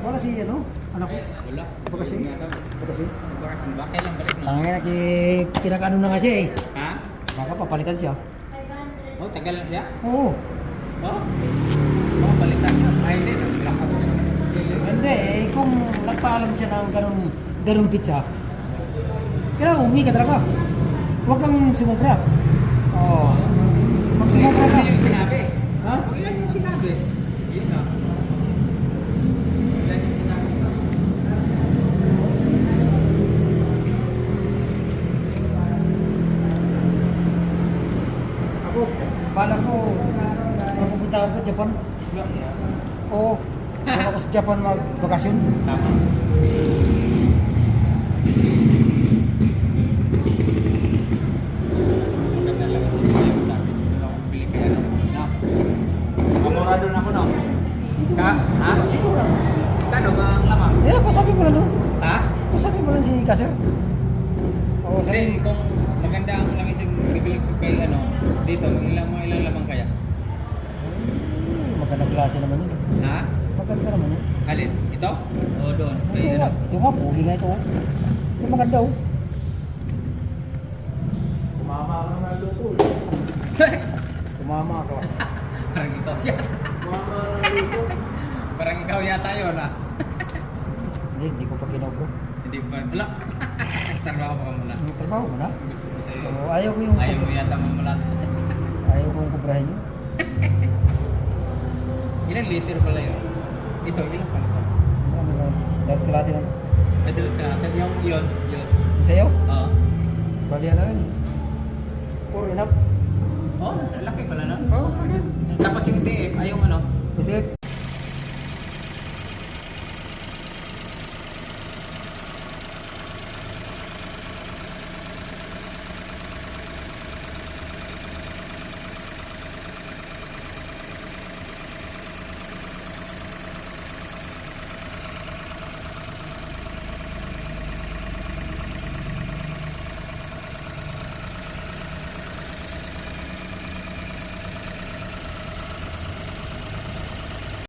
Wala si ano? Anak ko? Wala. Bakasyon? Bakasyon? Bakasyon ba? Kailan balik na? Tangin na pinag-ano na nga siya eh. Ha? Baka papalitan siya. Oh, tagal na siya? Oo. Oh? Oh, balitan niya. Ay, hindi. Lakas na. Hindi eh, kung nagpaalam siya ng ganun pizza, kailangan umuwi ka talaga. Huwag kang sumubra. Oo. Pag sumubra ka. Ilan yung sinabi? Ha? Ilan yung sinabi? Yun na. Ilan yung sinabi? Ako, balak ko, mapupunta ako sa Japan. Oo. Kung ako sa Japan magbakasyon. Tama. Maganda lang kasi yung sabi ko na akong bili kaya na. Kamura doon ako, no? Ka? Ha? Ito lang. Kano ba ang lamang? Eh, kasabi mo lang no? Ha? Kasabi mo lang si Kasir. Oo, Hindi, sabi. kung maganda ang langis yung bibili ko kay ano, dito, ilang lamang kaya? Magandang klase naman yun. Ha? Maganda naman yun. Alin? Ito? O doon? Kay Ito nga, ano? ito nga, puli nga ito. Ito maganda oh. Tumama ka na luto. Tumama ka. Parang ikaw yata. Tumama ka luto. Parang ikaw yata yun, ha? Hindi ko pa kinobro. Hindi pa. Wala. Trabaho pa muna. Trabaho mo na. Gusto ko sa'yo. Oo, ayaw ko yung Ayaw mo yata mamulat. ayaw kong kubrahin yun. Ilan liter pala yun? Ito, ilan pala ito? Ano ba? Dapat kalati lang. Madulot ka. Yung yun. Sa'yo? Oo. Bali ano yun? Puro enough. Oh, laki pala na. Oo, ano yun? Tapos yung TF, ay yung ano? Ito